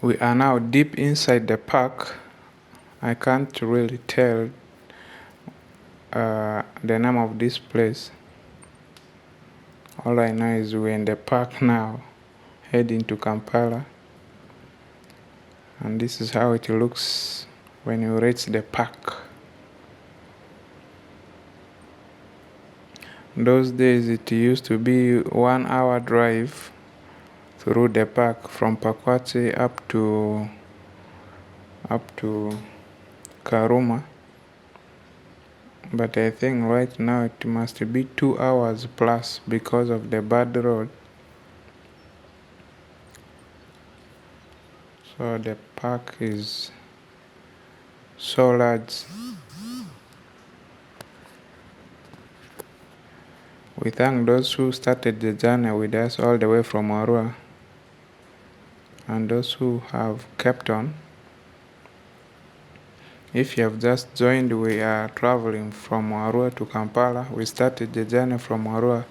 We are now deep inside the park. I can't really tell the name of this place. All I know is we're in the park now, heading to Kampala. And this is how it looks when you reach the park. Those days it used to be 1 hour drive through the park from Pakwati up to Karuma. But I think right now it must be 2 hours plus because of the bad road. So the park is so large. We thank those who started the journey with us all the way from Arua, and those who have kept on. If you have just joined, we are traveling from Arua to Kampala. We started the journey from Arua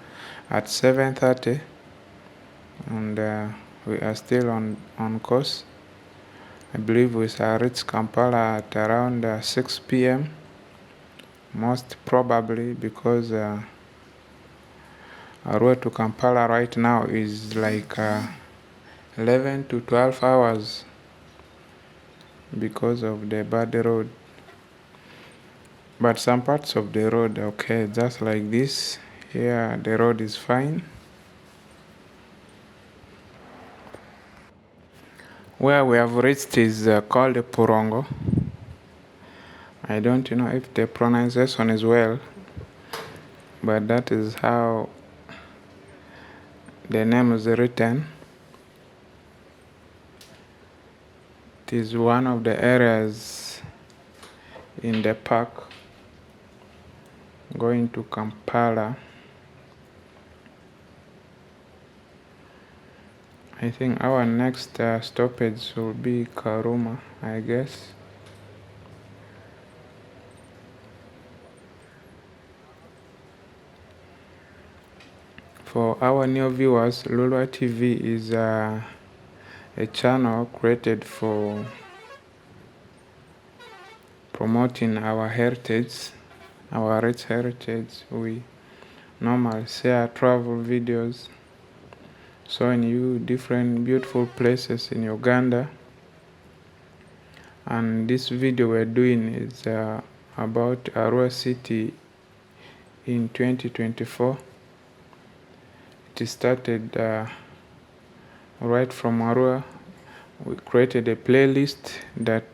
at 7:30, and we are still on course. I believe we shall reach Kampala at around 6 p.m. most probably, because Arua to Kampala right now is like 11 to 12 hours because of the bad road. But some parts of the road are okay, just like this. Here the road is fine. Where we have reached is called Purongo. I don't know if the pronunciation is well, but that is how the name is written. It is one of the areas in the park going to Kampala. I think our next stoppage will be Karuma, I guess. For our new viewers, Lulua TV is a channel created for promoting our heritage, our rich heritage. We normally share travel videos showing you different beautiful places in Uganda. And this video we're doing is about Arua City in 2024. It started right from Arua. We created a playlist that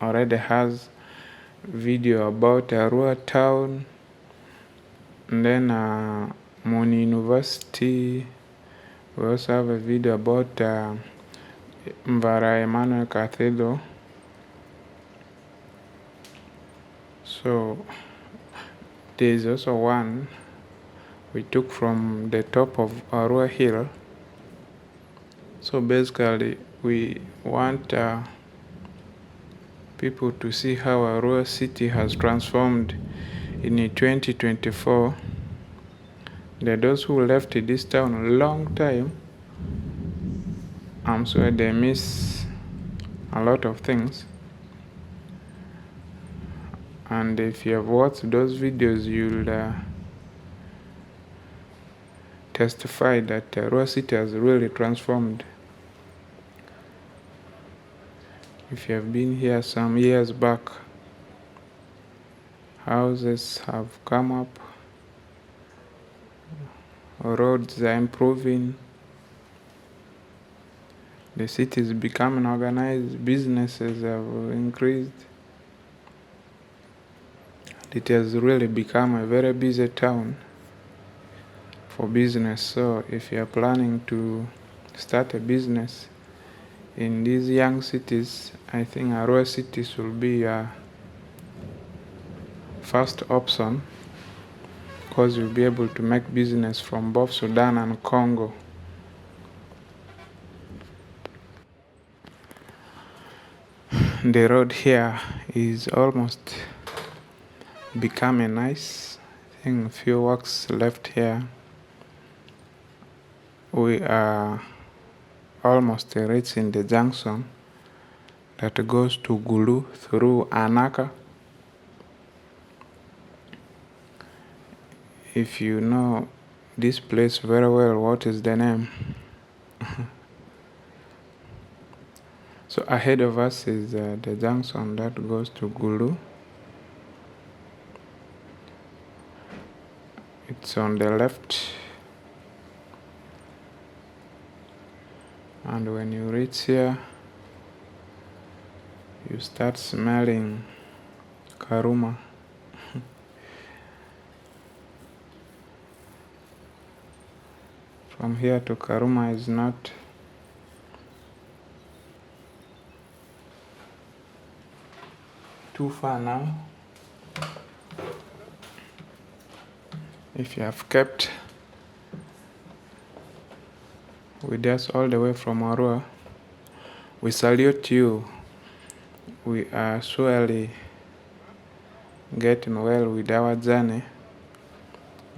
already has video about Arua town, and then Moni University. We also have a video about Mvara Emmanuel Cathedral. So there's also one we took from the top of Arua Hill. So basically we want people to see how Arua City has transformed in 2024. There are those who left this town a long time. I'm sure they miss a lot of things. And if you have watched those videos, you'll testify that Arua City has really transformed. If you have been here some years back, houses have come up, roads are improving, the city is becoming organized, businesses have increased. It has really become a very busy town for business. So if you are planning to start a business in these young cities, I think Arua cities will be your first option, because you'll be able to make business from both Sudan and Congo. The road here is almost becoming nice. I think a few works left here. We are almost reaching the junction that goes to Gulu through Anaka. If you know this place very well, what is the name? So ahead of us is the junction that goes to Gulu. It's on the left. And when you reach here, you start smelling Karuma. From here to Karuma is not too far now. If you have kept with us all the way from Arua, we salute you. We are surely getting well with our journey,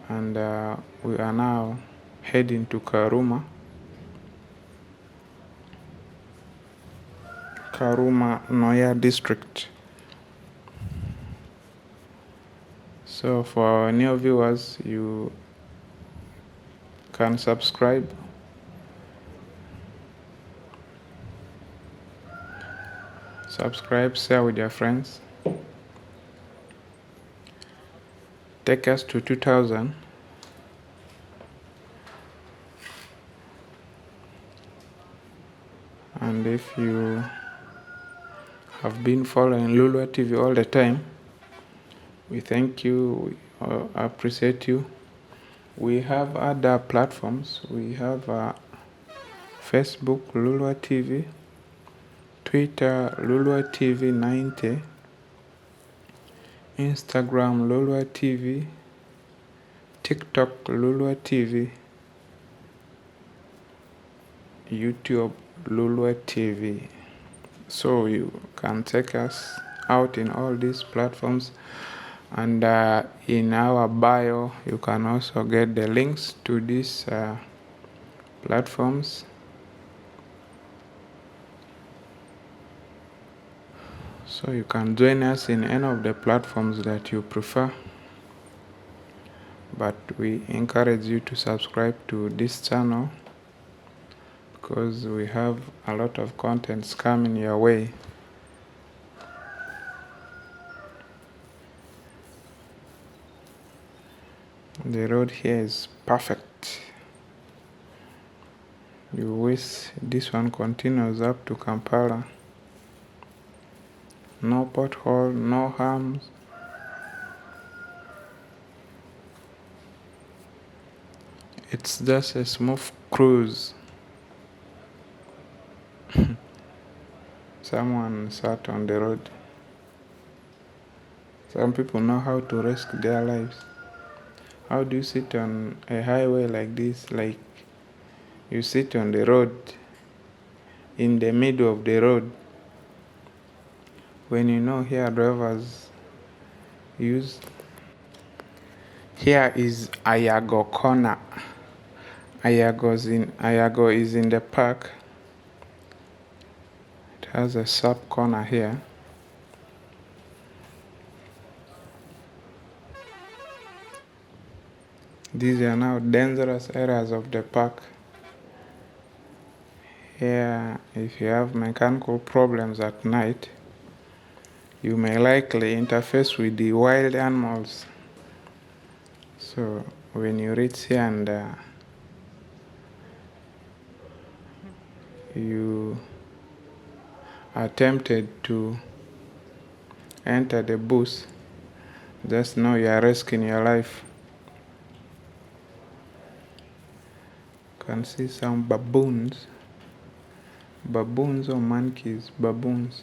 and we are now heading to Karuma Noya district. So for our new viewers, you can subscribe, share with your friends. Take us to 2000. And if you have been following Lulua TV all the time, we thank you, we appreciate you. We have other platforms. We have Facebook, Lulua TV, Twitter, Lulua TV 90, Instagram, Lulua TV, TikTok, Lulua TV, YouTube, Lulua TV. So you can check us out in all these platforms, and in our bio you can also get the links to these platforms. So you can join us in any of the platforms that you prefer, but we encourage you to subscribe to this channel because we have a lot of contents coming your way. The road here is perfect. You wish this one continues up to Kampala. No pothole, no harms. It's just a smooth cruise. Someone sat on the road. Some people know how to risk their lives. How do you sit on a highway like this? Like you sit on the road, in the middle of the road, when you know here drivers use. Here is Ayago Corner. Ayago is in the park. It has a sub corner here. These are now dangerous areas of the park. Here, if you have mechanical problems at night, you may likely interface with the wild animals. So when you reach here and you are tempted to enter the bush, just know you are risking your life. You can see some baboons or monkeys, baboons.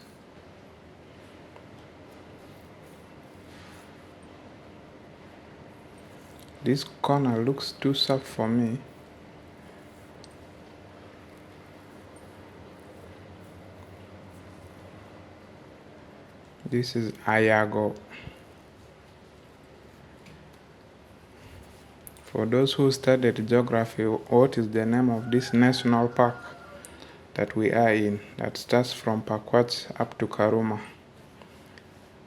This corner looks too soft for me. This is Ayago. For those who studied geography, what is the name of this national park? that we are in, that starts from Pakwach up to Karuma.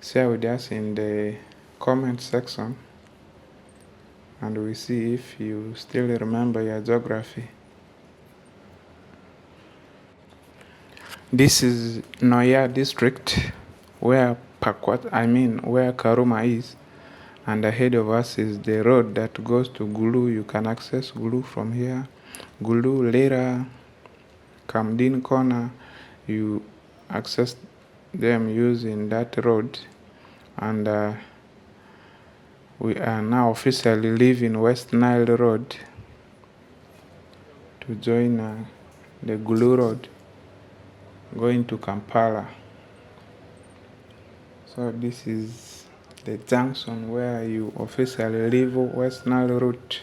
Share with us in the comment section, and we see if you still remember your geography. This is Noya district, where where Karuma is, and ahead of us is the road that goes to Gulu. You can access Gulu from here. Gulu, Lera, Kamdin Corner, you access them using that road, and we are now officially leaving West Nile Road to join the Gulu Road going to Kampala. So this is the junction where you officially leave West Nile route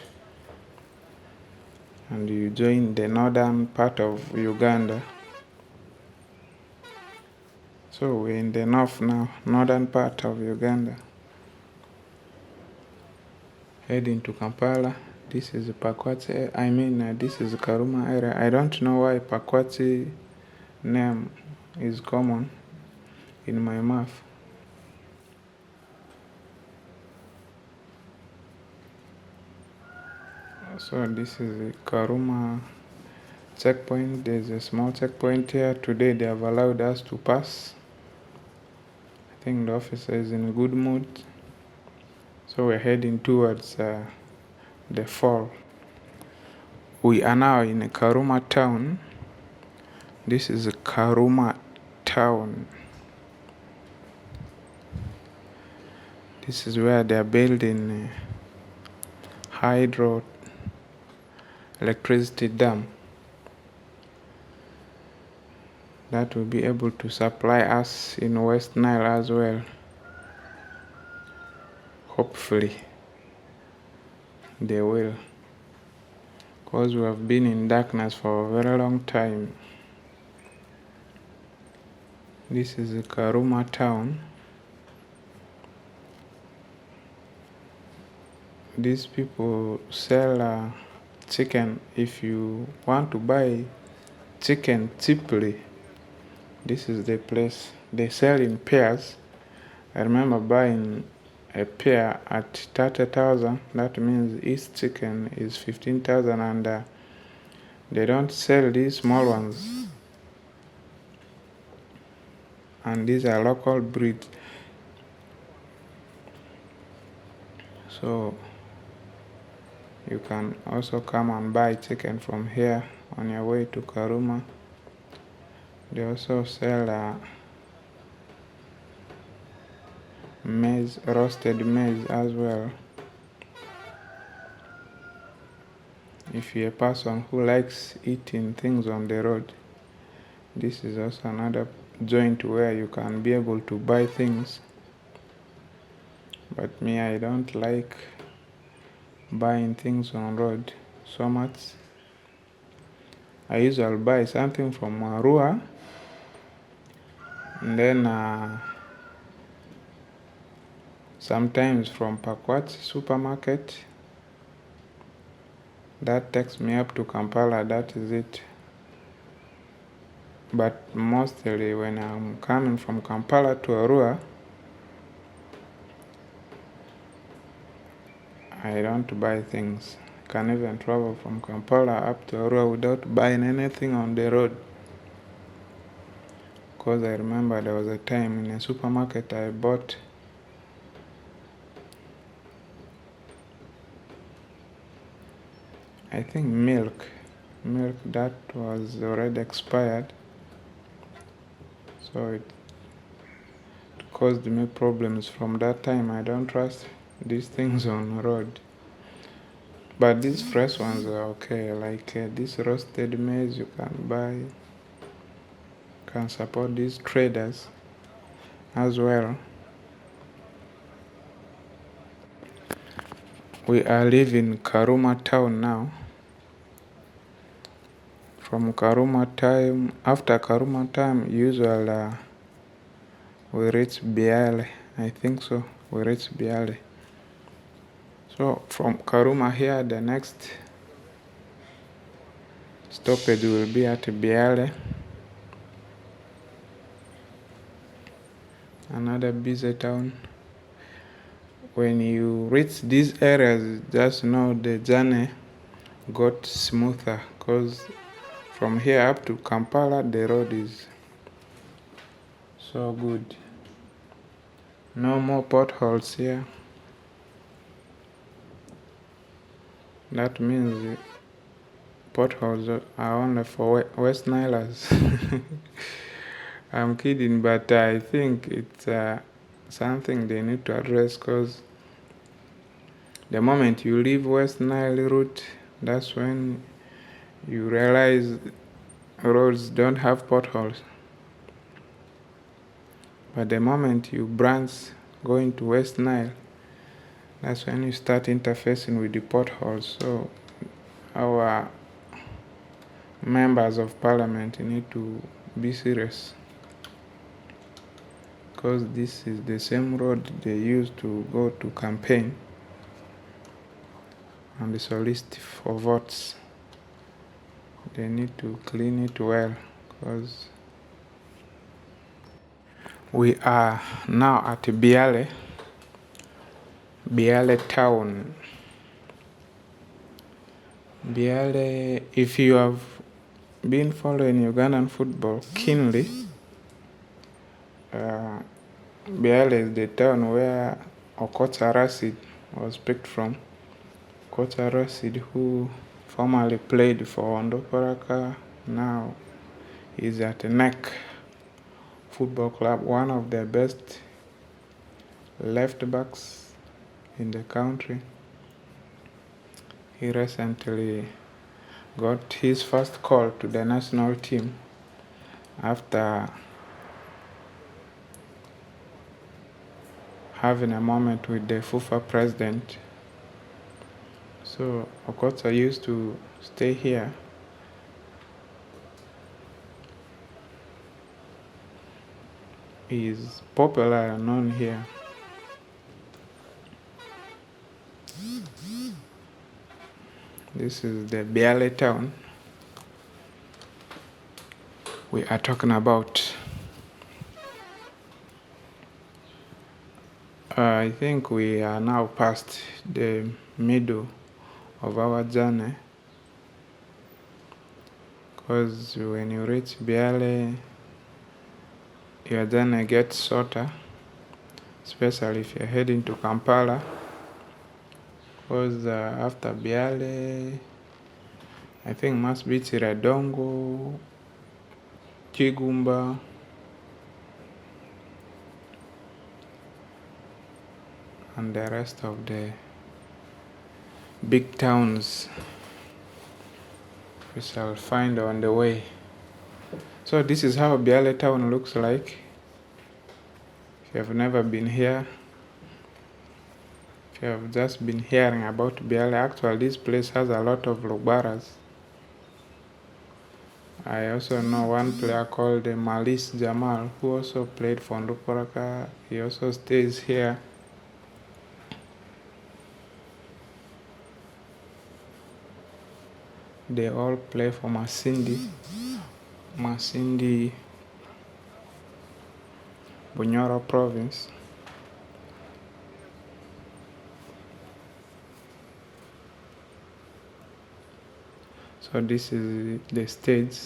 and you join the northern part of Uganda. So we're in the north now, northern part of Uganda, heading to Kampala. This is Pakwach, this is Karuma area. I don't know why Pakwach name is common in my map. So this is the Karuma checkpoint. There's a small checkpoint here. Today they have allowed us to pass. I think the officer is in a good mood. So we're heading towards the fall. We are now in Karuma town. This is Karuma town. This is where they are building hydro electricity dam that will be able to supply us in West Nile as well. Hopefully they will, because we have been in darkness for a very long time. This is the Karuma town. These people sell chicken. If you want to buy chicken cheaply, this is the place. They sell in pairs. I remember buying a pair at 30,000. That means each chicken is 15,000, and they don't sell these small ones. And these are local breeds. So you can also come and buy chicken from here on your way to Karuma. They also sell maize, roasted maize as well. If you're a person who likes eating things on the road, this is also another joint where you can be able to buy things. But me, I don't like buying things on road so much. I usually buy something from Arua, and then sometimes from Pakwach supermarket. That takes me up to Kampala, that is it. But mostly when I'm coming from Kampala to Arua, I don't buy things. I can even travel from Kampala up to Arua without buying anything on the road. Because I remember there was a time in a supermarket I bought I think milk that was already expired, so it caused me problems. From that time I don't trust these things on the road, but these fresh ones are okay. Like this roasted maize you can buy, can support these traders as well. We are leaving Karuma town now. From Karuma time, after Karuma time, usually we reach Biale. I think so. We reach Biale. So from Karuma here, the next stoppage will be at Biale. Another busy town. When you reach these areas, just know the journey got smoother, because from here up to Kampala the road is so good. No more potholes here. That means potholes are only for West Nilers. I'm kidding, but I think it's something they need to address, because the moment you leave West Nile route, that's when you realize roads don't have potholes. But the moment you branch going to West Nile, that's when you start interfacing with the potholes. So our members of parliament need to be serious, because this is the same road they used to go to campaign and solicit for votes. They need to clean it well, because we are now at Biale town. Biale, if you have been following Ugandan football keenly, Biale is the town where Okocha Rashid was picked from. Okocha Rashid, who formerly played for Ondoporaka, now is at NEC Football Club, one of the best left backs in the country. He recently got his first call to the national team after having a moment with the FIFA president. So Okocha used to stay here. He is popular and known here. This is the Biale town we are talking about. I think we are now past the middle of our journey, because when you reach Biale, your journey gets shorter, especially if you're heading to Kampala, because after Biale, I think must be Chiradongo, Kigumba, and the rest of the big towns we shall find on the way. So this is how Biale town looks like. If you have never been here, if you have just been hearing about Biale, actually this place has a lot of Lugbaras. I also know one player called Malis Jamal, who also played for Nduporaka. He also stays here. They all play for Masindi, Bunyoro province. So this is the stage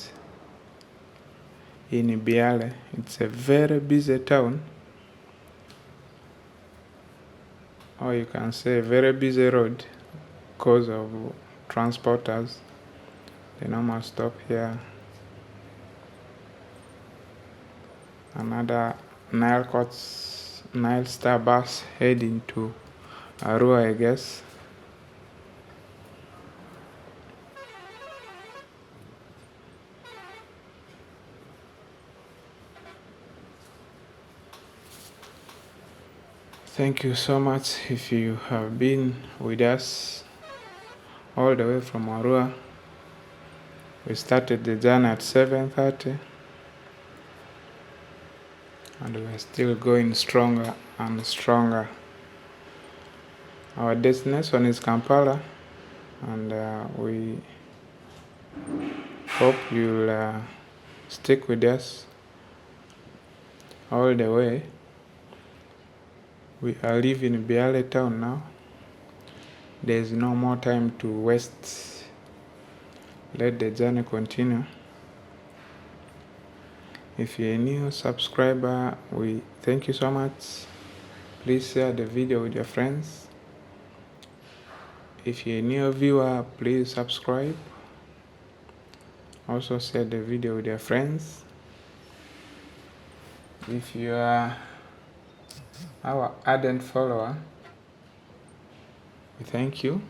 in Biale. It's a very busy town, or you can say a very busy road, because of transporters. They normally stop here. Another Nile Star bus heading to Arua, I guess. Thank you so much if you have been with us all the way from Arua. We started the journey at 7:30 and we are still going stronger and stronger. Our destination is Kampala, and we Hope you'll stick with us all the way. We are leaving Biale town now. There's no more time to waste. Let the journey continue. If you're a new subscriber, we thank you so much. Please share the video with your friends. If you're a new viewer, please subscribe. Also share the video with your friends. If you are our ardent follower, we thank you.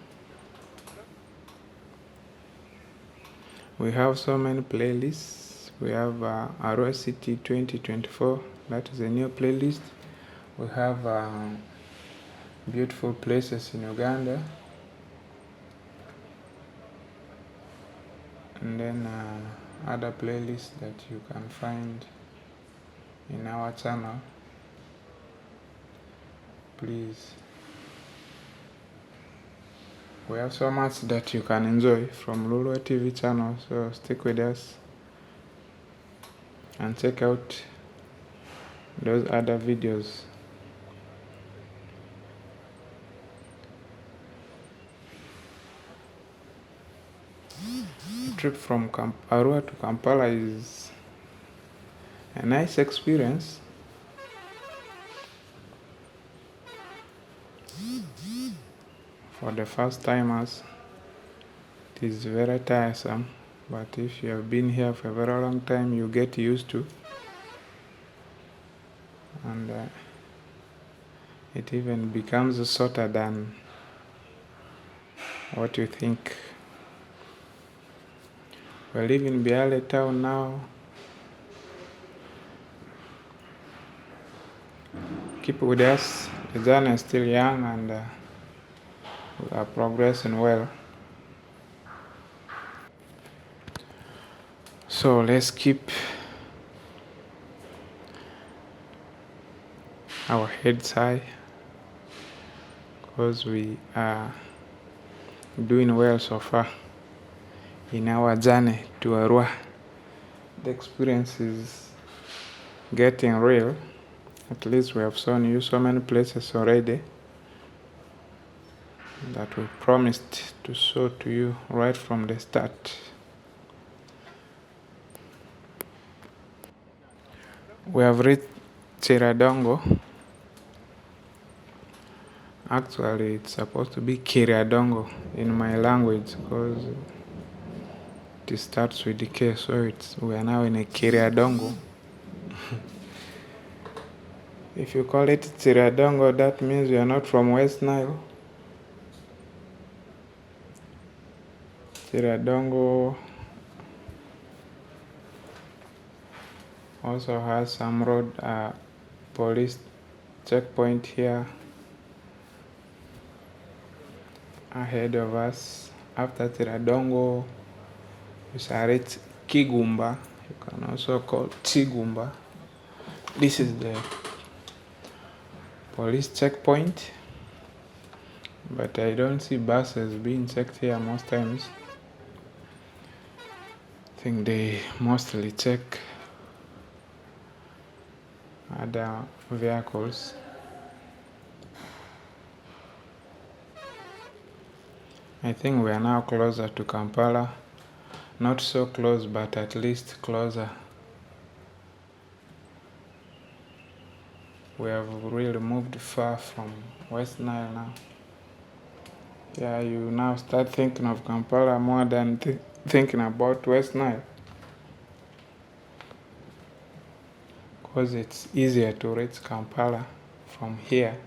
We have so many playlists. We have Arua City 2024, that is a new playlist. We have beautiful places in Uganda. And then other playlists that you can find in our channel. Please. We have so much that you can enjoy from Lulu TV channel, so stick with us and check out those other videos. The trip from Arua to Kampala is a nice experience. For the first timers, it is very tiresome, but if you have been here for a very long time, you get used to. And it even becomes shorter than what you think. We live in Biale town now. Keep with us. The journey is still young and we are progressing well. So let's keep our heads high because we are doing well so far in our journey to Arua. The experience is getting real. At least we have shown you so many places already that we promised to show to you right from the start. We have reached Chiradongo. Actually, it's supposed to be Kiriadongo in my language because it starts with the K, so we are now in a Kiriadongo. If you call it Chiradongo, that means you are not from West Nile. Chiradongo also has some road police checkpoint here ahead of us. After Chiradongo, we shall reach Kigumba. You can also call Chigumba. This is the police checkpoint, but I don't see buses being checked here most times. I think they mostly check other vehicles. I think we are now closer to Kampala. Not so close, but at least closer. We have really moved far from West Nile now. Yeah, you now start thinking of Kampala more than thinking about West Nile. Because it's easier to reach Kampala from here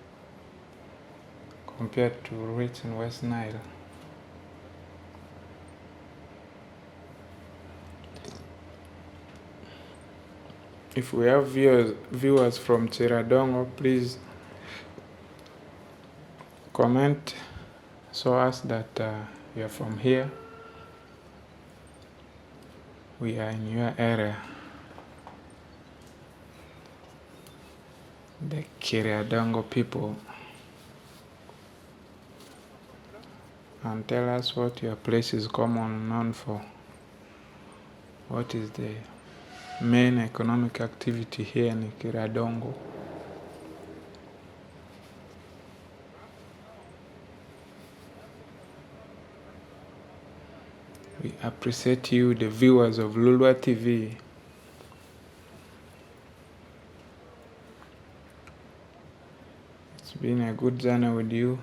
compared to reaching West Nile. If we have viewers from Chiradongo, please comment, show us that you are from here. We are in your area. The Chiradongo people. And tell us what your place is common known for. what is the main economic activity here in Kiradongo. We appreciate you, the viewers of Lulua TV. It's been a good journey with you,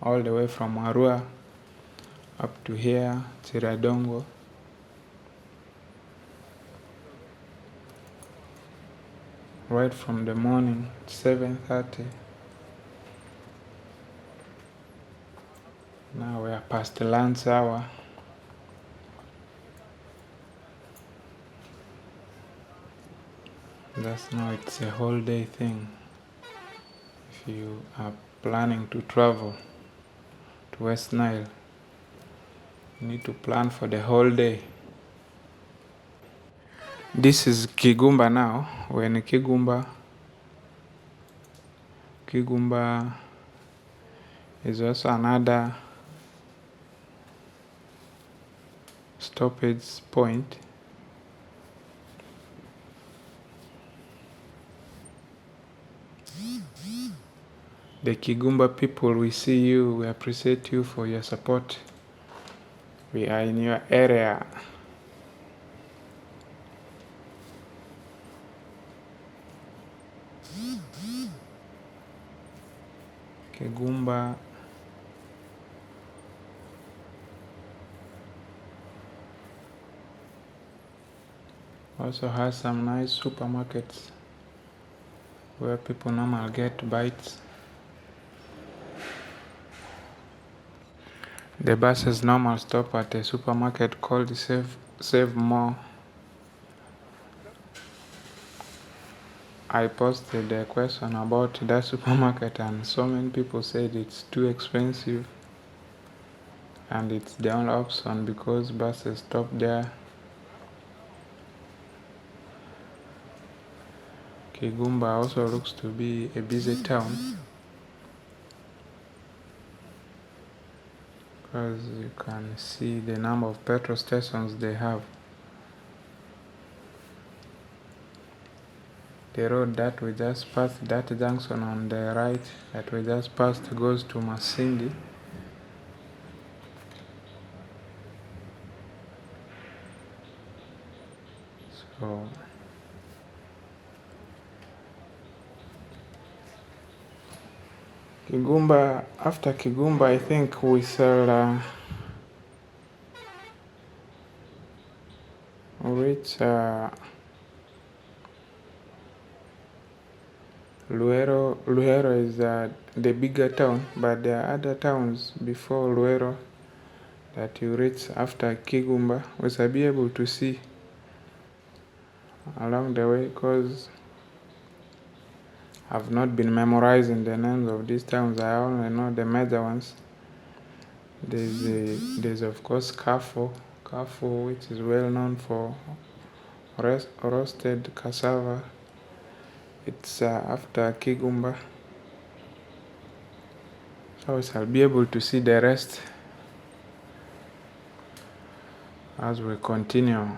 all the way from Arua up to here, Kiradongo. Right from the morning, 7:30. Now we are past the lunch hour. Just now it's a whole day thing. If you are planning to travel to West Nile, you need to plan for the whole day. This is Kigumba now. We're in Kigumba. Kigumba is also another stoppage point. The Kigumba people, we see you, we appreciate you for your support. We are in your area. Kigumba also has some nice supermarkets where people normally get bites. The buses normally stop at a supermarket called Save More. I posted a question about that supermarket and so many people said it's too expensive and it's the only option because buses stop there. Kigumba also looks to be a busy town because you can see the number of petrol stations they have. The road that we just passed, that junction on the right that we just passed, goes to Masindi. So Kigumba, after Kigumba, I think we shall reach Luero. Luero is the bigger town, but there are other towns before Luero that you reach after Kigumba. We shall be able to see along the way because I've not been memorizing the names of these towns. I only know the major ones. There's of course Kafo, which is well known for roasted cassava. It's after Kigumba. So we shall be able to see the rest as we continue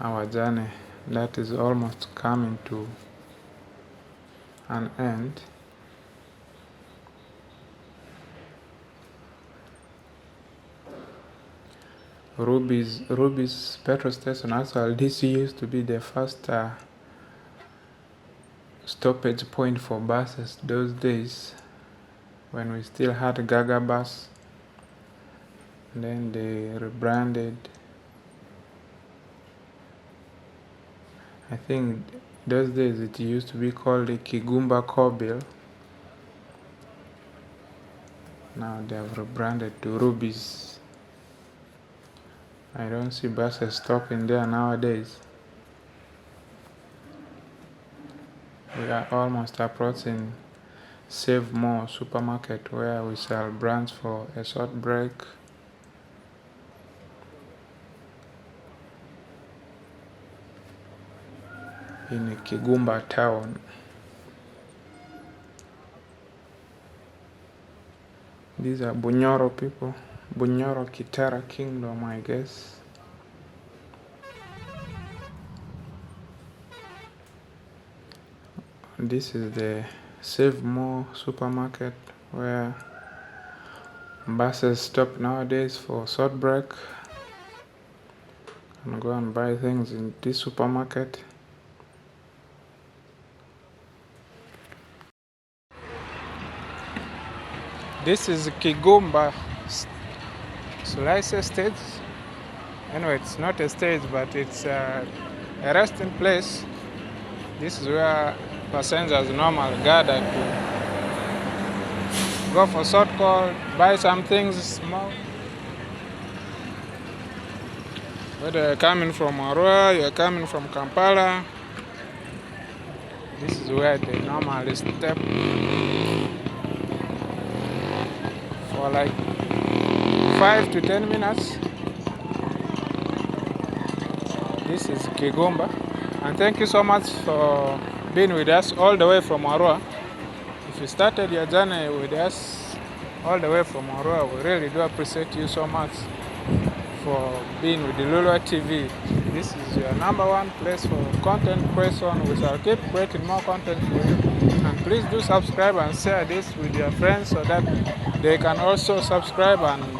our journey that is almost coming to an end. Ruby's petrol station, actually this used to be the first stoppage point for buses those days when we still had Gaga bus. Then they rebranded. I think those days it used to be called the Kigumba Kobil. Now they have rebranded to Ruby's. I don't see buses stopping there nowadays. We are almost approaching Save More supermarket where we shall branch for a short break. In Kigumba town. These are Bunyoro people. Bunyoro Kitara Kingdom, I guess. This is the Save More supermarket where buses stop nowadays for short break and go and buy things in this supermarket. This is Kigomba Slice Stage. Anyway, it's not a stage, but it's a resting place. This is where passengers normally gather to go for short call, buy some things small. Whether you're coming from Arua, you're coming from Kampala, this is where they normally step for like 5 to 10 minutes. This is Kigomba, and thank you so much for being with us all the way from Arua. If you started your journey with us all the way from Arua, we really do appreciate you so much for being with the DULUKA TV. This is your number one place for content creation. We shall keep creating more content for you. And please do subscribe and share this with your friends so that they can also subscribe and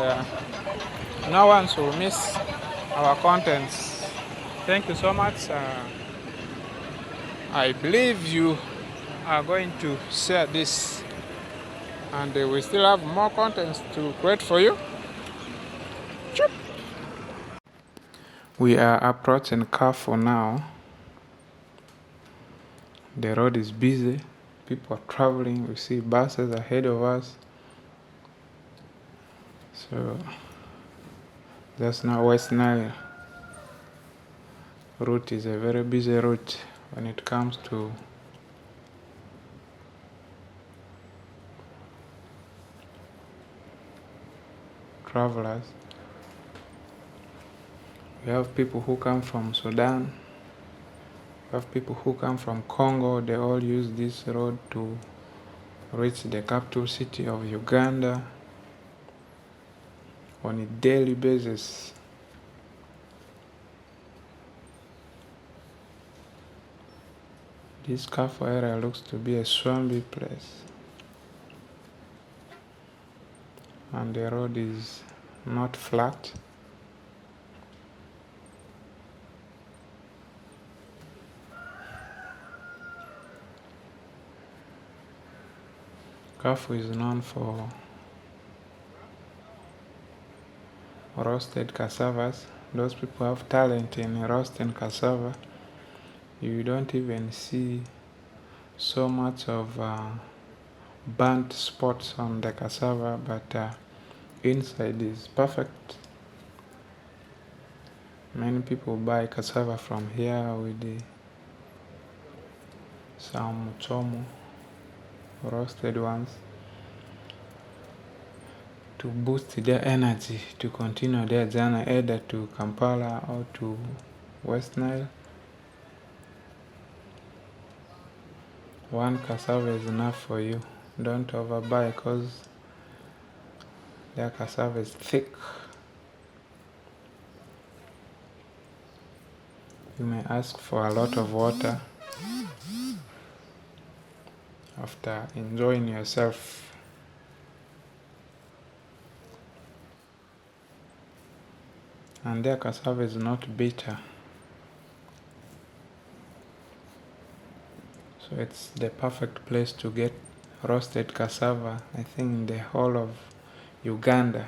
no one will miss our contents. Thank you so much. I believe you are going to share this, and we still have more contents to create for you. We are approaching Carrefour now. The road is busy. People are traveling. We see buses ahead of us. So that's now West Nile route is a very busy route when it comes to travelers. We have people who come from Sudan. We have people who come from Congo. They all use this road to reach the capital city of Uganda on a daily basis. This Carrefour area looks to be a swampy place, and the road is not flat. Carrefour is known for roasted cassavas. Those people have talent in roasting cassava. You don't even see so much of burnt spots on the cassava, but inside is perfect. Many people buy cassava from here with some chomo, roasted ones, to boost their energy to continue their journey either to Kampala or to West Nile. One cassava is enough for you. Don't overbuy because their cassava is thick. You may ask for a lot of water after enjoying yourself. And their cassava is not bitter. So it's the perfect place to get roasted cassava, I think, in the whole of Uganda.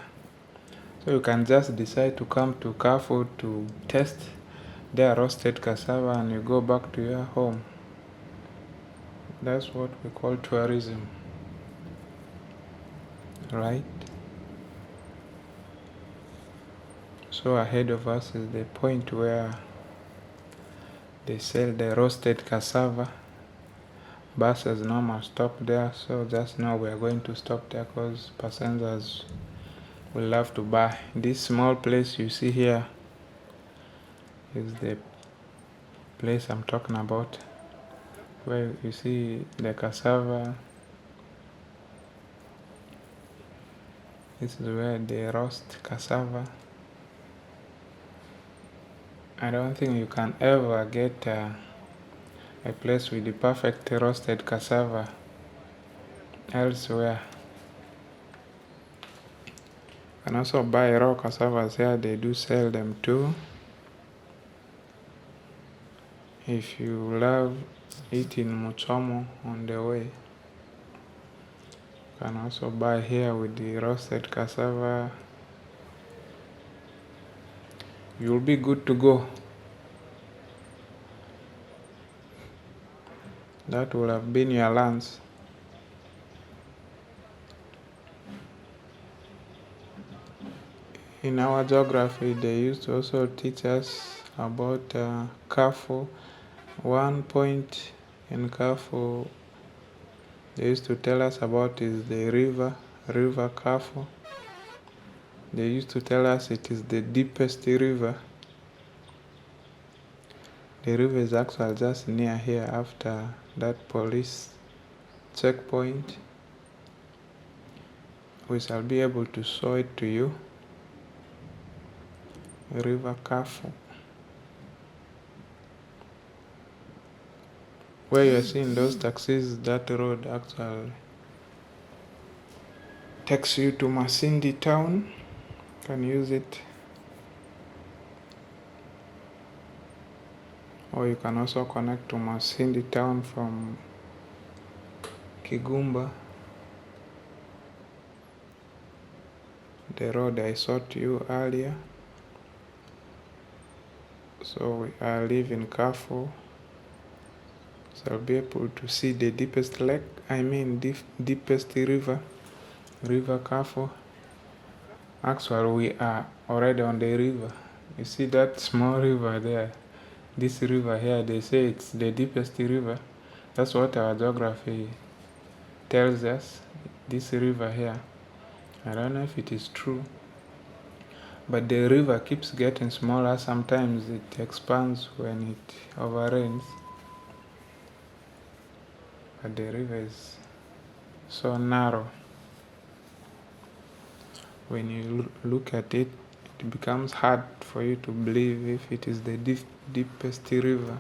So you can just decide to come to Carrefour to test their roasted cassava and you go back to your home. That's what we call tourism, right? So ahead of us is the point where they sell the roasted cassava. Buses normally stop there, so just know we are going to stop there because passengers will love to buy. This small place you see here is the place I'm talking about, where you see the cassava This is where they roast cassava. I don't think you can ever get a place with the perfect roasted cassava elsewhere. You can also buy raw cassavas here, they do sell them too. If you love eating muchomo on the way, you can also buy here with the roasted cassava. You'll be good to go. That will have been your lunch. In our geography, they used to also teach us about Kafu. One point in Kafu they used to tell us about is the river Kafu. They used to tell us it is the deepest river. The river is actually just near here after that police checkpoint. We shall be able to show it to you. River Kafu. Where you're seeing those taxis, that road actually takes you to Masindi town. You can use it. Or you can also connect to Masindi town from Kigumba. The road I showed you earlier. So we are leaving Kafu. So I'll be able to see the deepest lake, deepest river Kafu. Actually, we are already on the river. You see that small river there? This river here, they say it's the deepest river. That's what our geography tells us. This river here. I don't know if it is true. But the river keeps getting smaller. Sometimes it expands when it overrains. But the river is so narrow. When you look at it, it becomes hard for you to believe if it is the deepest river.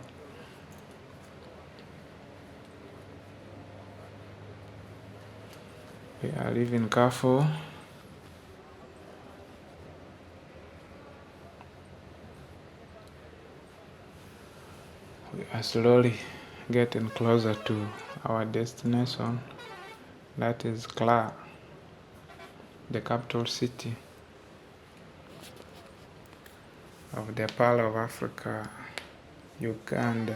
We are leaving Kafu. We are slowly getting closer to our destination, that is Kla, the capital city of the Pearl of Africa, Uganda.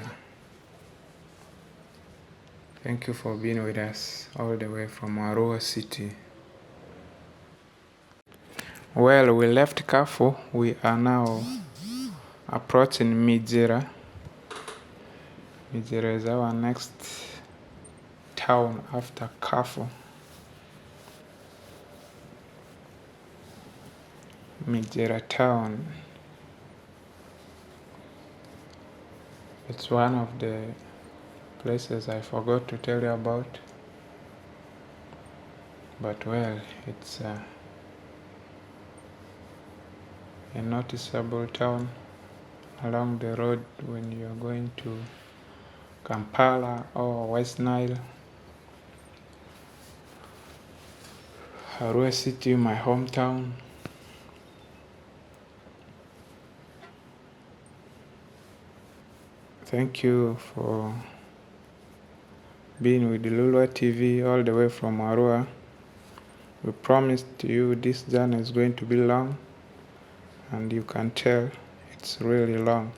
Thank you for being with us all the way from Arua city. Well, we left Kafu. We are now approaching Mijera. Mijera is our next town after Kafu. Mijera town. It's one of the places I forgot to tell you about. But well, it's a noticeable town along the road when you're going to Kampala or West Nile. Arua city, my hometown. Thank you for being with DULUKA TV all the way from Arua. We promised you this journey is going to be long, and you can tell it's really long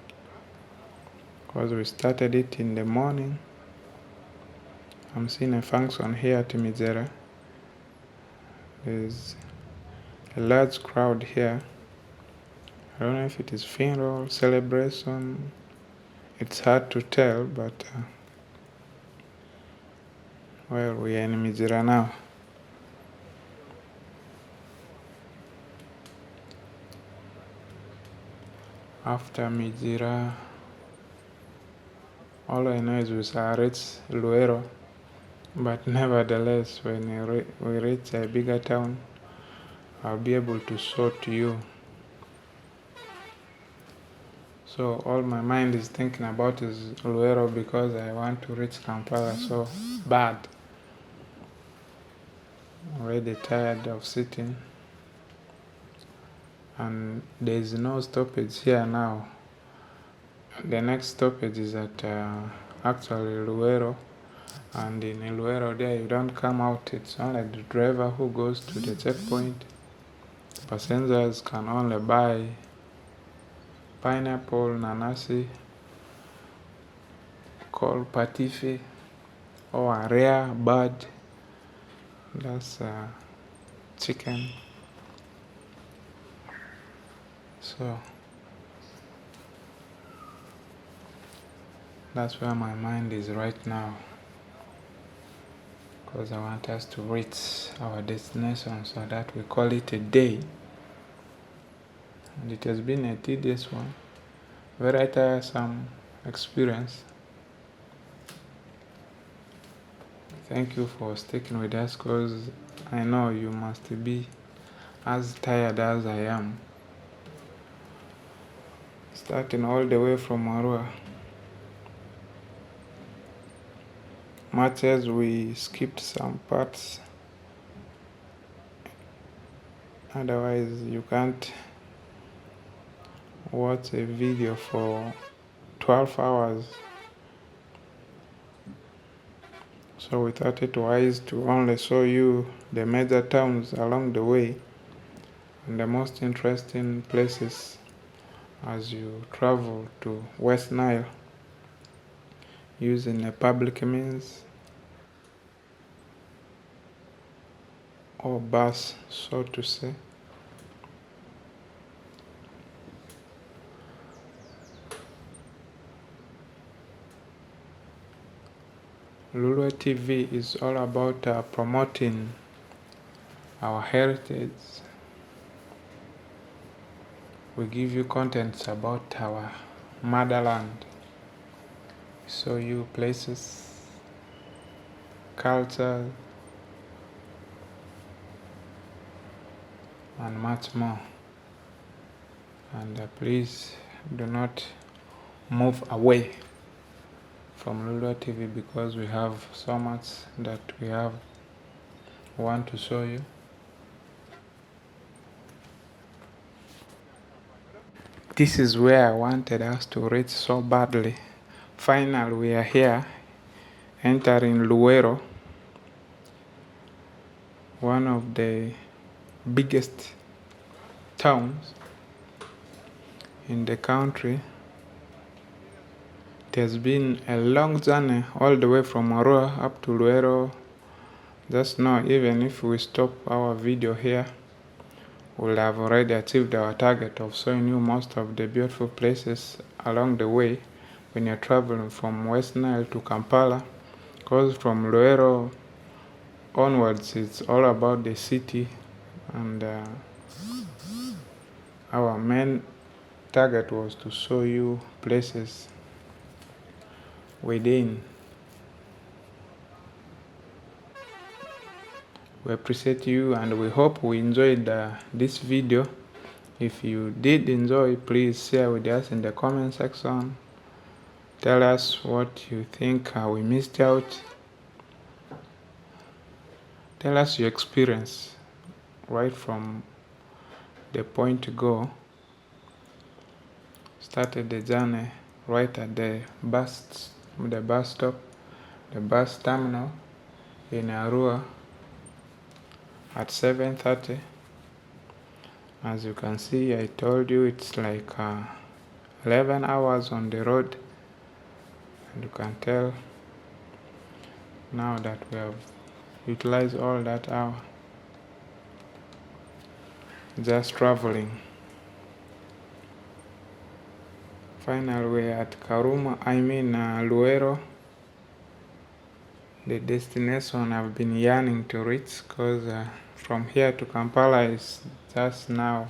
because we started it in the morning. I'm seeing a function here at Mijera. There's a large crowd here. I don't know if it is funeral, celebration. It's hard to tell, but well, we are in Mijera now. After Mijera, all I know is we shall reach Luero, but nevertheless, when we reach a bigger town, I'll be able to show to you. So all my mind is thinking about is Luero because I want to reach Kampala so bad. Already tired of sitting, and there is no stoppage here now. The next stoppage is at actually Luero, and in Luero there you don't come out. It's only the driver who goes to the checkpoint. Passengers can only buy pineapple, nanasi, called patife, or a rare bird. That's chicken. So that's where my mind is right now, because I want us to reach our destination so that we call it a day. And it has been a tedious one, very tiresome experience. Thank you for sticking with us, because I know you must be as tired as I am. Starting all the way from Arua. Much as we skipped some parts, otherwise you can't watch a video for 12 hours. So we thought it wise to only show you the major towns along the way and the most interesting places as you travel to West Nile using a public means or bus, so to say. Lulu TV is all about promoting our heritage. We give you contents about our motherland, show you places, culture, and much more. And please do not move away from Lulu TV, because we have so much that we want to show you. This is where I wanted us to reach so badly. Finally, we are here, entering Luero, one of the biggest towns in the country. It has been a long journey all the way from Arua up to Luero. Just now, even if we stop our video here, we'll have already achieved our target of showing you most of the beautiful places along the way when you're traveling from West Nile to Kampala, because from Luero onwards it's all about the city, and our main target was to show you places within. We appreciate you and we hope we enjoyed this video. If you did enjoy, please share with us in the comment section. Tell us what you think we missed out. Tell us your experience right from the point to go. Started the journey right at the bus stop, the bus terminal in Arua at 7:30. As you can see, I told you it's like 11 hours on the road, and you can tell now that we have utilized all that hour just traveling. Finally, we're at Luero, the destination I've been yearning to reach, because from here to Kampala is just now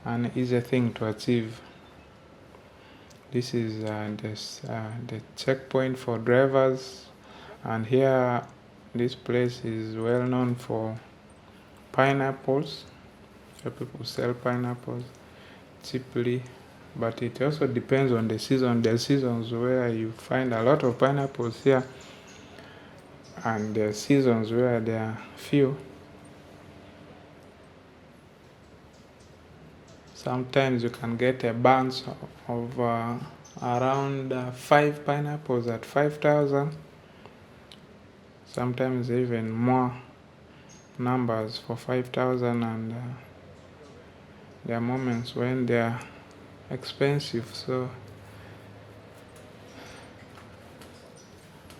an easy thing to achieve. This is the checkpoint for drivers, and here this place is well known for pineapples, where people sell pineapples cheaply, but it also depends on the season. There are seasons where you find a lot of pineapples here, and there are seasons where there are few. Sometimes you can get a bunch of around 5 pineapples at 5,000. Sometimes even more numbers for 5,000, and there are moments when they are expensive. So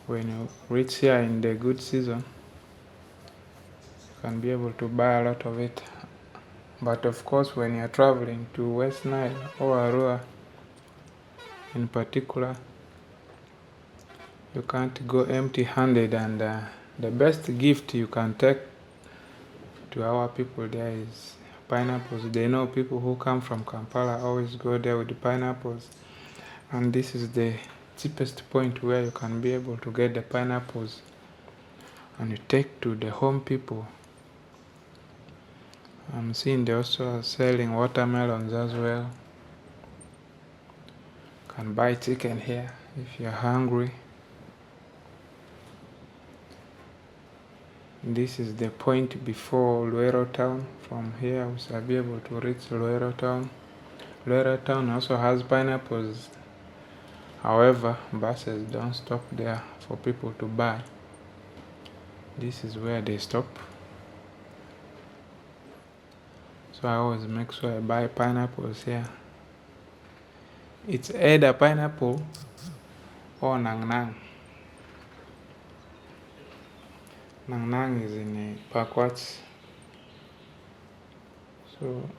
when you reach here in the good season, you can be able to buy a lot of it. But of course, when you're traveling to West Nile or Arua in particular, you can't go empty-handed, and the best gift you can take to our people there is pineapples. They know people who come from Kampala always go there with the pineapples, and this is the cheapest point where you can be able to get the pineapples and you take to the home people. I'm seeing they also are selling watermelons as well. You can buy chicken here if you're hungry. This is the point before Luero town. From here we shall be able to reach Luero town. Luero town also has pineapples. However, buses don't stop there for people to buy. This is where they stop. So I always make sure I buy pineapples here. It's either pineapple or nang nang. Nang nang is in Pakwats. So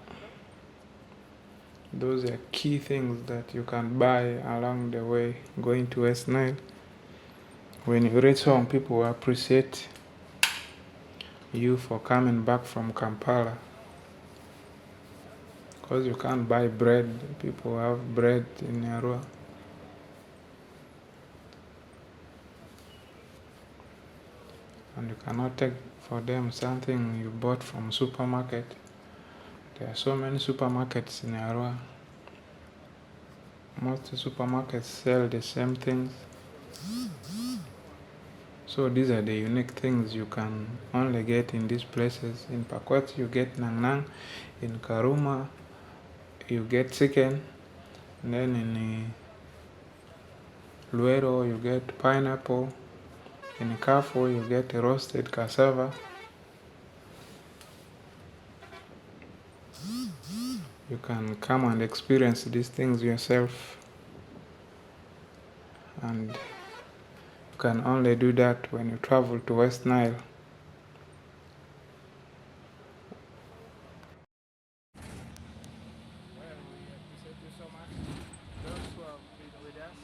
those are key things that you can buy along the way going to West Nile. When you reach home, people will appreciate you for coming back from Kampala. Because you can't buy bread. People have bread in Arua. And you cannot take for them something you bought from supermarket. There are so many supermarkets in Arua. Most supermarkets sell the same things. So these are the unique things you can only get in these places. In Pakwat you get nang nang. In Karuma you get chicken. And then in Luero you get pineapple. In Kafo you get roasted cassava. You can come and experience these things yourself. And you can only do that when you travel to West Nile. Well, we appreciate you so much. Those who have been with us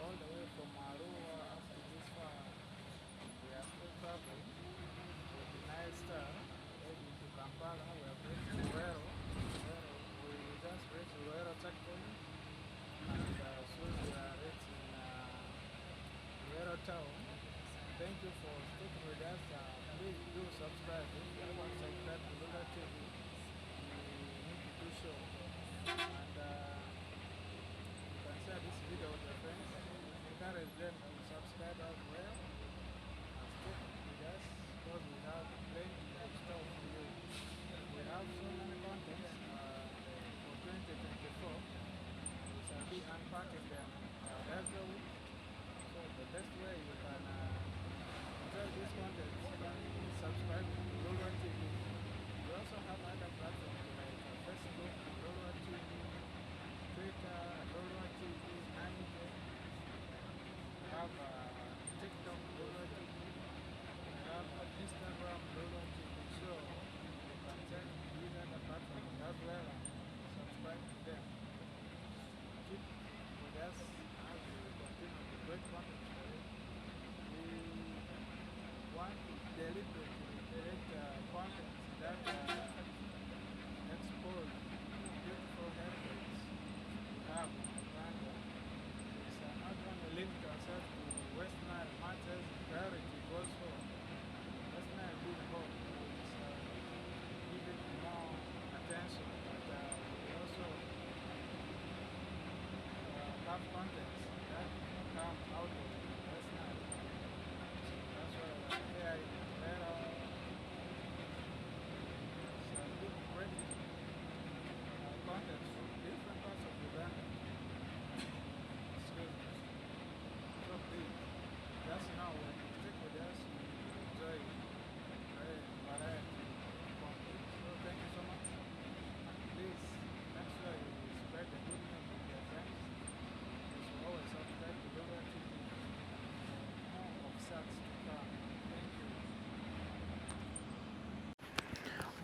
all the way from Arua up to this far, we are still traveling with the Nile Star heading to Kampala. We have reached Luero. We just reached Luero checkpoint, and soon we are reaching Luero town. Thank you for sticking with us. Please do subscribe. If you haven't subscribed to DULUKA TV, you need to do so. And you can share this video with your friends. Encourage them to subscribe as well. And stick with us because we have plenty of stuff for you. We have so many contents for 2024. We shall be unpacking them every week. So the best way you can enjoy this content by subscribing to DULUKA TV. We also have other platforms like Facebook, DULUKA TV, Twitter, DULUKA TV, 9K. We have TikTok, DULUKA TV. We have Instagram, DULUKA TV. So you can check these other platforms as well and subscribe to them. Keep with us as we continue to create content for you. We want to deliberately create content that expose beautiful heritage we have in Uganda. It's not only linked ourselves to West Nile much as priority goes for West Nile being home. It's giving more attention.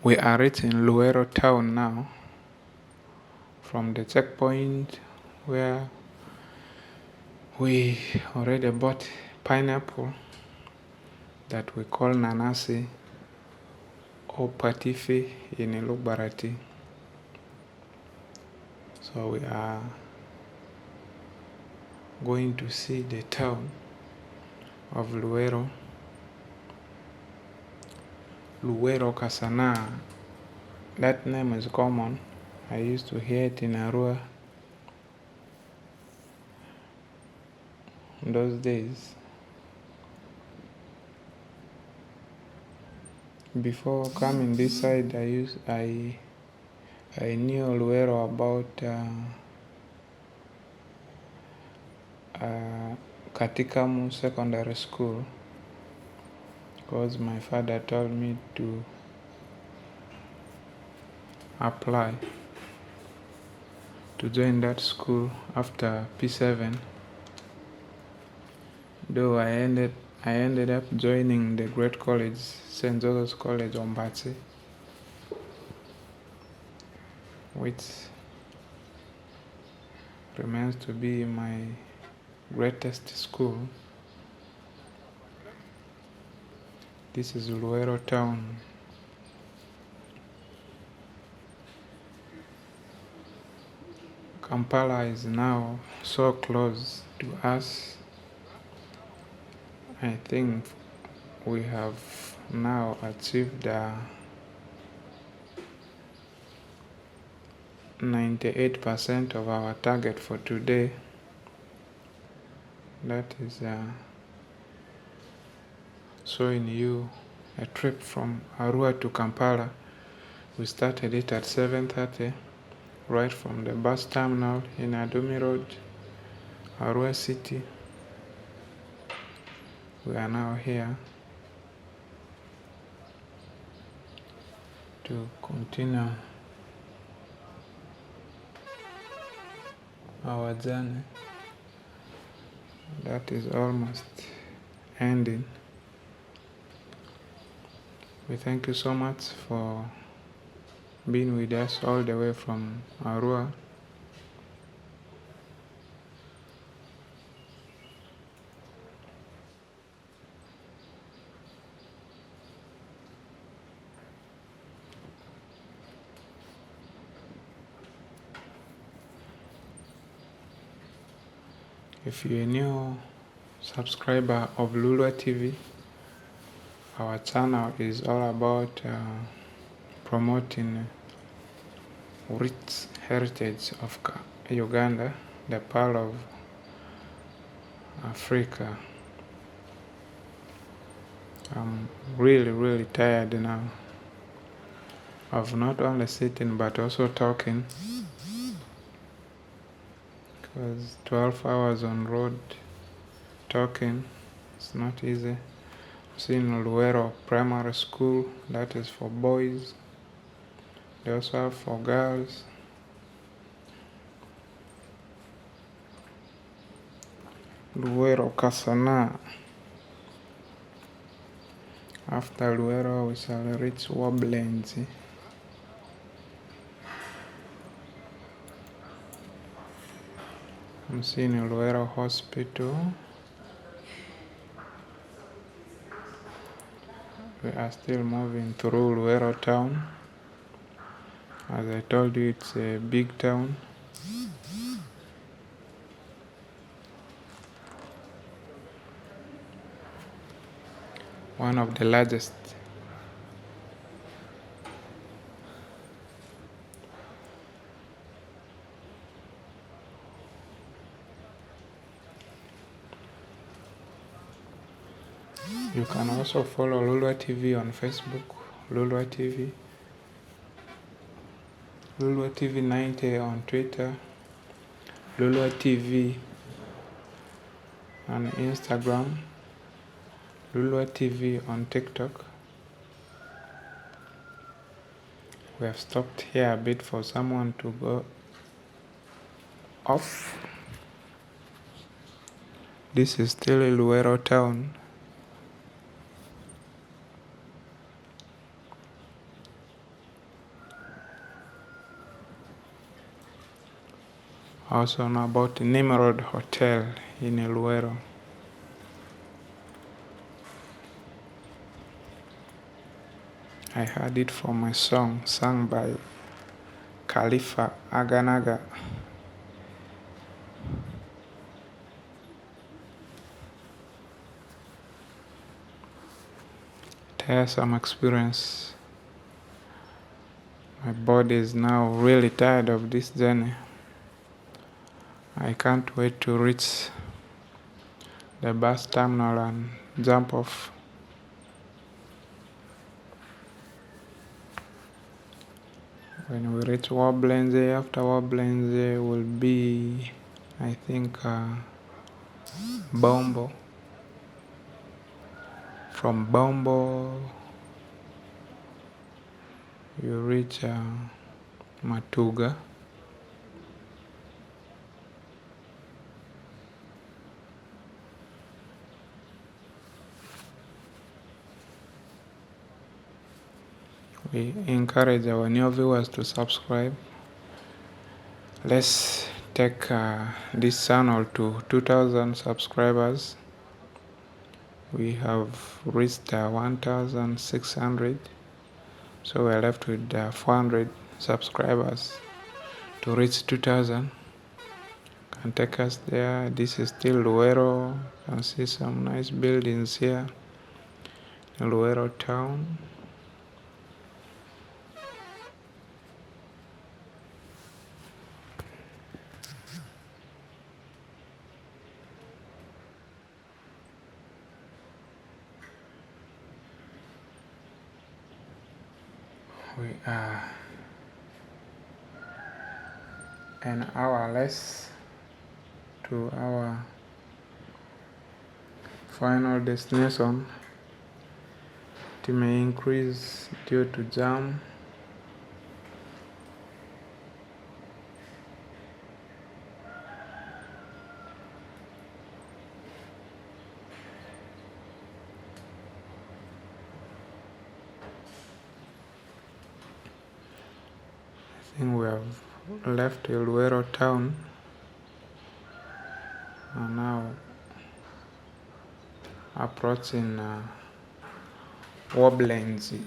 We are reaching Luero town now from the checkpoint where we already bought pineapple that we call nanasi or patifi in Lugbara. So we are going to see the town of Luero Kasana. That name is common. I used to hear it in Arua in those days. Before coming this side, I knew Luero about Katikamu Secondary School because my father told me to apply to join that school after P7. Though I ended up joining the great college, St. Joseph's College Ombati, which remains to be my greatest school. This is Luero town. Kampala is now so close to us. I think we have now achieved 98% of our target for today. That is showing you a trip from Arua to Kampala. We started it at 7:30, right from the bus terminal in Adumi Road, Arua City. We are now here to continue our journey that is almost ending. We thank you so much for being with us all the way from Arua. If you're a new subscriber of Lulua TV, our channel is all about promoting rich heritage of Uganda, the pearl of Africa. I'm really tired now of not only sitting but also talking, because 12 hours on road talking is not easy. I've seen Luero Primary School, that is for boys. They also have for girls. Luero Kasana. After Luero, we shall reach Woblenzi. I'm seeing Luero Hospital. We are still moving through Luero town. As I told you, it's a big town. One of the largest. You can also follow Lulua TV on Facebook, Lulua TV, Lulua TV 90 on Twitter, Lulua TV on Instagram, Lulua TV on TikTok. We have stopped here a bit for someone to go off. This is still Luero town. also know about Nimrod Hotel in Luero. I heard it from a song sung by Khalifa Aganaga. Tiresome experience. My body is now really tired of this journey. I can't wait to reach the bus terminal and jump off. When we reach Wablenze, after Wablenze will be, I think, Bombo. From Bombo, you reach Matuga. We encourage our new viewers to subscribe. Let's take this channel to 2,000 subscribers. We have reached 1,600, so we're left with 400 subscribers to reach 2,000. Can take us there. This is still Luero. You can see some nice buildings here in Luero town. We are an hour less to our final destination. It may increase due to jam. I think we have left Luero town and now approaching Wablenze.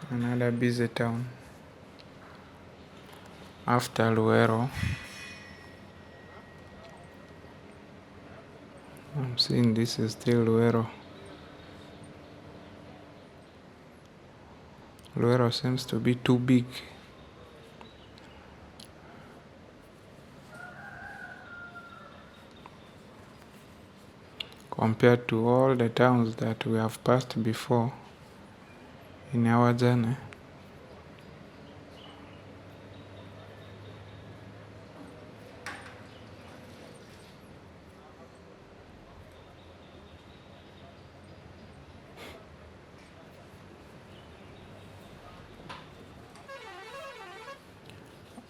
Another busy town after Luero. I'm seeing this is still Luero. Luero seems to be too big. Compared to all the towns that we have passed before in our journey.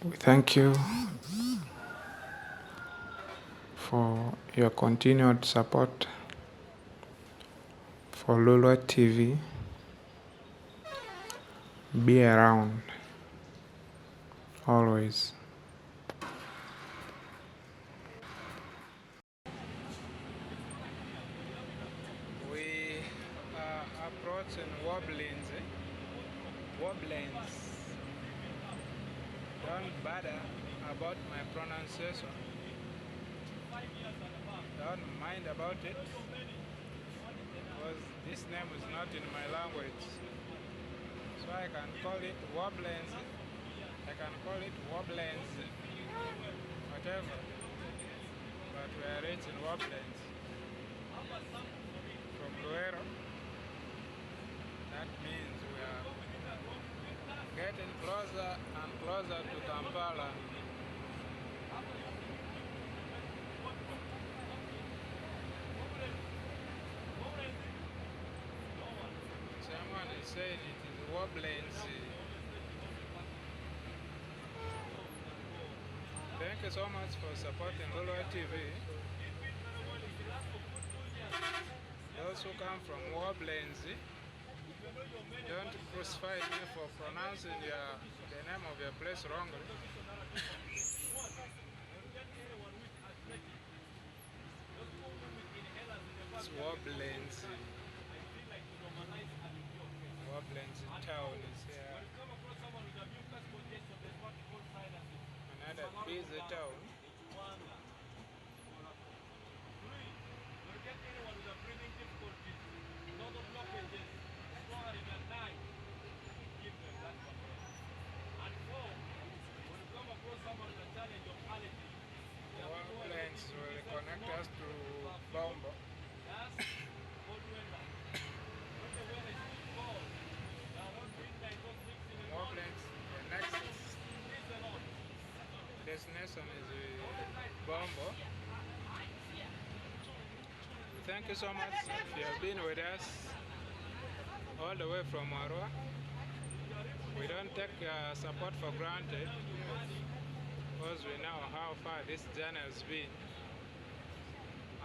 We thank you for your continued support for Lulua TV. Be around always. We are approaching Wablenze. Don't bother about my pronunciation. Don't mind about it, because this name is not in my language. So I can call it Wablenze. I can call it Wablenze. Whatever. But we are reaching Wablenze. From Luero. That means we are getting closer and closer to Kampala. Someone is saying it is Wablenze. Thank you so much for supporting Lulua TV. Those those who come from Woblenzi, don't crucify me for pronouncing the name of your place wrongly. It's Woblenzi. Woblenzi town is here. Another busy town. Get anyone with a breathing difficulties, not the blockages, swallowing at night, give them that one. And four, when you come across someone with a challenge of allergy, One planes will connect us to Bombo. that's cold weather. When the weather is too cold, around midnight or 6 in the More morning, planes. The next please a lot. destination is Bombo. Thank you so much if you have been with us all the way from Arua. We don't take support for granted because we know how far this journey has been,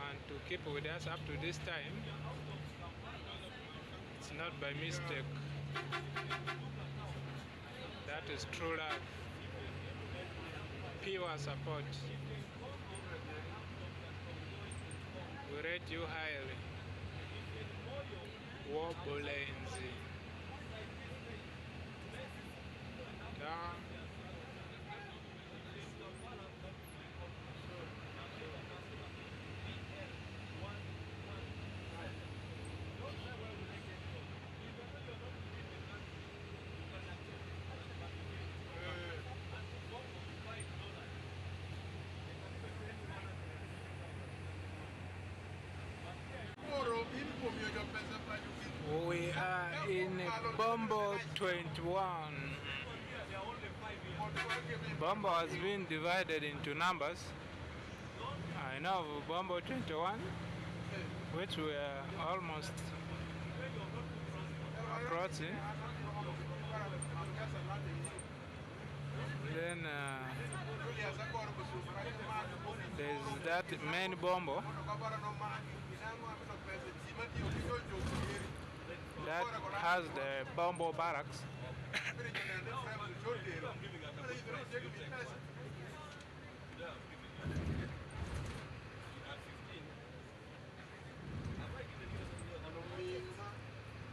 and to keep with us up to this time, it's not by mistake. That is true love, pure support. We rate you highly. Woblenzi. Down. We are in Bombo 21. Bombo has been divided into numbers. I know of Bombo 21, which we are almost approaching. Then there's that main Bombo that has the Bombo barracks.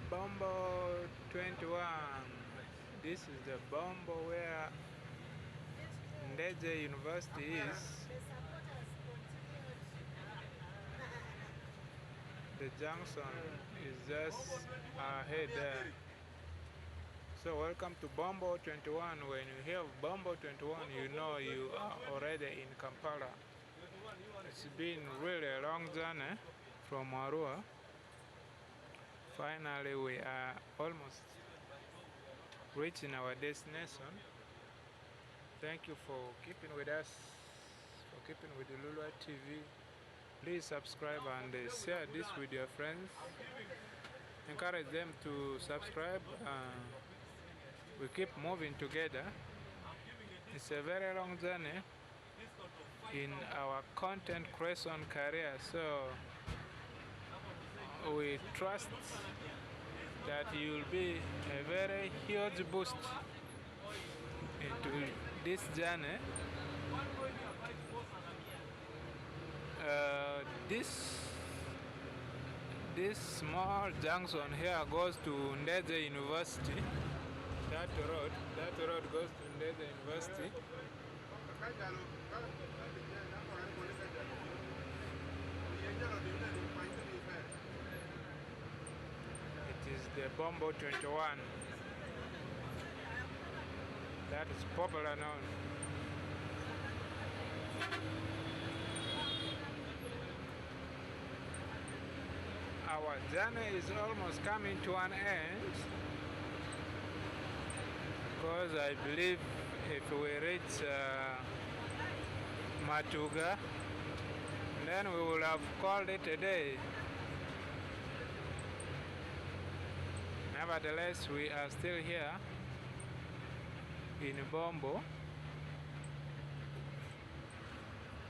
Bombo 21. This is the Bombo where Ndeje University is. The junction is just ahead there. So welcome to Bombo 21. When you hear Bombo 21, you know you are already in Kampala. It's been really a long journey from Arua. Finally, we are almost reaching our destination. Thank you for keeping with us, for keeping with the DULUKA TV. Please subscribe and share this with your friends. Encourage them to subscribe. We keep moving together. It's a very long journey in our content creation career, so we trust that you will be a very huge boost into this journey. This small junction here goes to Ndeje University. That road goes to Ndeje University. It is the Bombo 21 that is popular known. Our journey is almost coming to an end, because I believe if we reach Matuga, then we will have called it a day. Nevertheless, we are still here in Bombo.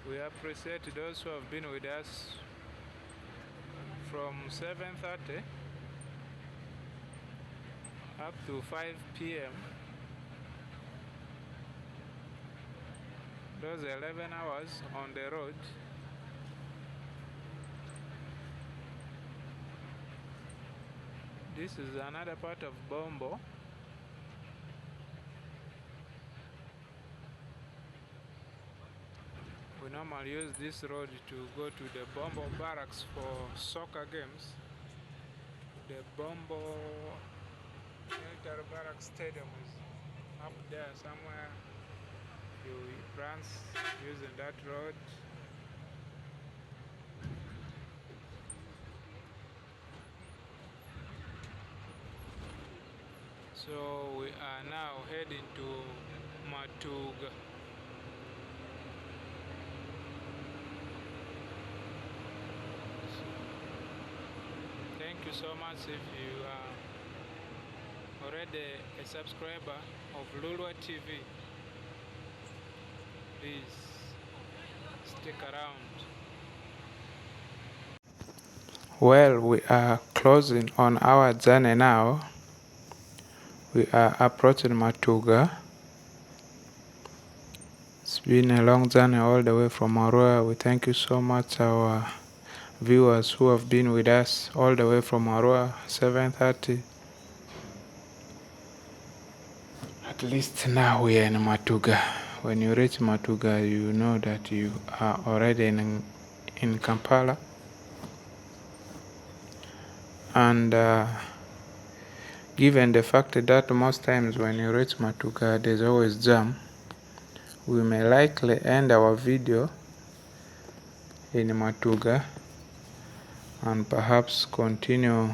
We appreciate those who have been with us from 7:30 up to 5 p.m. Those 11 hours on the road. This is another part of Bombo. We normally use this road to go to the Bombo barracks for soccer games. The Bombo military barracks stadium is up there somewhere. You run using that road. So we are now heading to Matuga. Thank you so much if you are already a subscriber of Lulua TV. Please stick around. Well, we are closing on our journey now. We are approaching Matuga. It's been a long journey all the way from Arua. We thank you so much, our viewers who have been with us all the way from Arua, 7:30. At least now we are in Matuga. When you reach Matuga, you know that you are already in Kampala. And given the fact that most times when you reach Matuga, there's always jam, we may likely end our video in Matuga and perhaps continue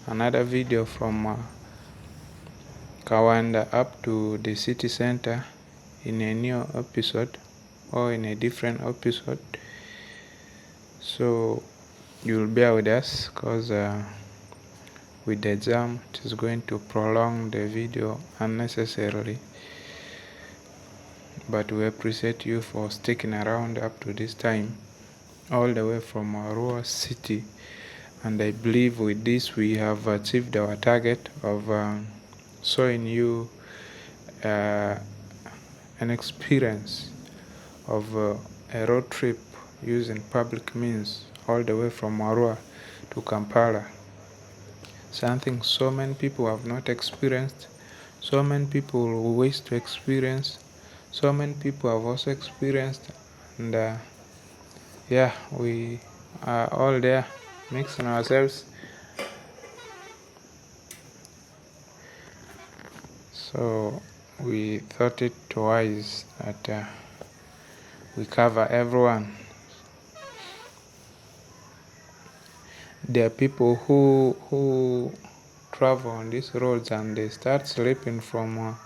another video from Kawanda up to the city center in a new episode or in a different episode. So you'll bear with us because with the jam it is going to prolong the video unnecessarily, but we appreciate you for sticking around up to this time all the way from Arua city. And I believe with this we have achieved our target of showing you an experience of a road trip using public means all the way from Arua to Kampala. Something so many people have not experienced, so many people wish to experience, so many people have also experienced, and yeah, we are all there mixing ourselves. So we thought it wise that we cover everyone. There are people who travel on these roads and they start sleeping from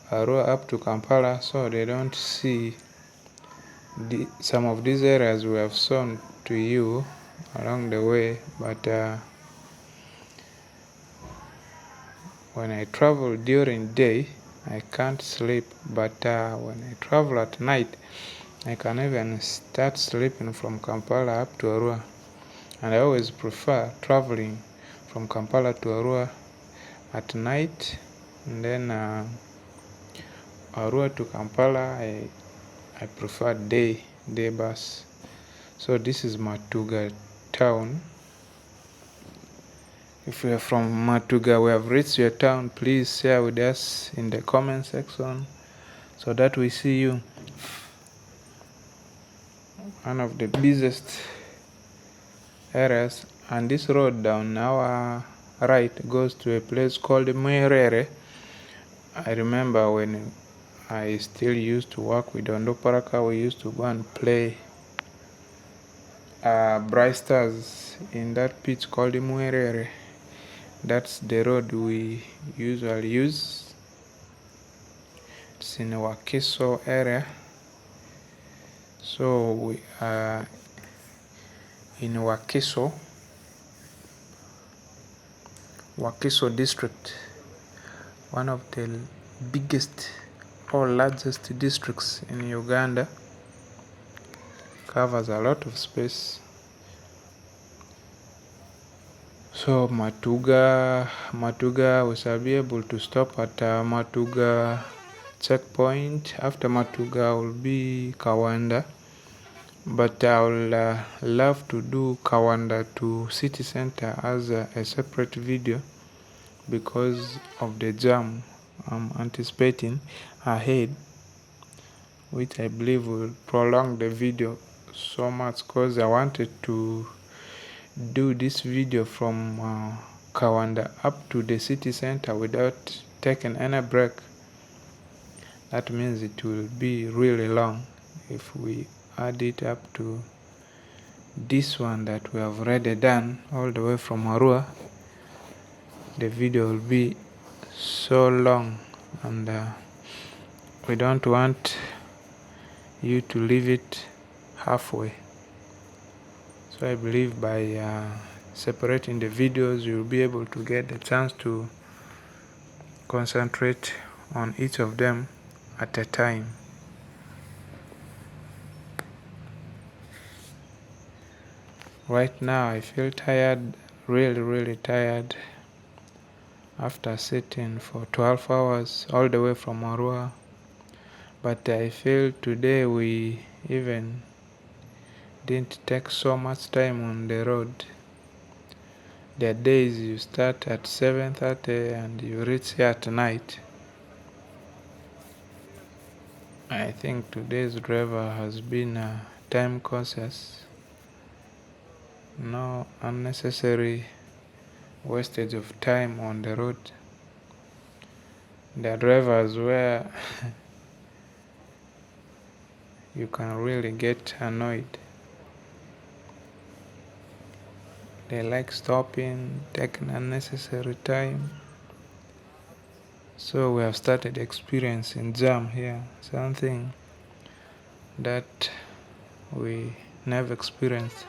Arua up to Kampala, so they don't see some of these areas we have shown to you along the way. But when I travel during day, I can't sleep, but when I travel at night, I can even start sleeping from Kampala up to Arua. And I always prefer traveling from Kampala to Arua at night, and then Arua to Kampala I prefer day bus. So this is Matuga town. If you are from Matuga, we have reached your town, please share with us in the comment section so that we see you. One of the busiest areas, and this road down our right goes to a place called Mwerere. I remember when I still used to work with Ondo Paraka, we used to go and play Bright Stars in that pitch called Mwerere. That's the road we usually use. It's in our Wakiso area. So we are in Wakiso district, one of the biggest or largest districts in Uganda. Covers a lot of space. So Matuga we shall be able to stop at Matuga checkpoint. After Matuga will be Kawanda, but I will love to do Kawanda to city center as a separate video because of the jam I'm anticipating ahead, which I believe will prolong the video so much because I wanted to do this video from Kawanda up to the city center without taking any break. That means it will be really long. If we add it up to this one that we have already done all the way from Arua, the video will be so long, and we don't want you to leave it halfway. So I believe by separating the videos you'll be able to get the chance to concentrate on each of them at a time. Right now I feel tired, really tired, after sitting for 12 hours all the way from Arua. But I feel today we even didn't take so much time on the road. There are days you start at 7:30 and you reach here at night. I think today's driver has been time conscious. No unnecessary wastage of time on the road. There are drivers where you can really get annoyed. They like stopping, taking unnecessary time. So we have started experiencing jam here, something that we never experienced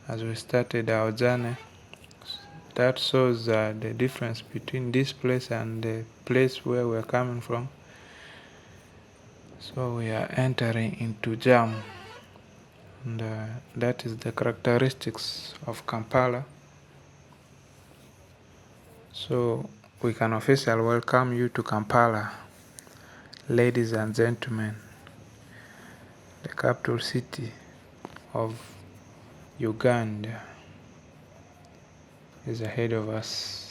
as we started our journey. That shows the difference between this place and the place where we're coming from. So we are entering into jam, and that is the characteristics of Kampala. So we can officially welcome you to Kampala, ladies and gentlemen. The capital city of Uganda is ahead of us.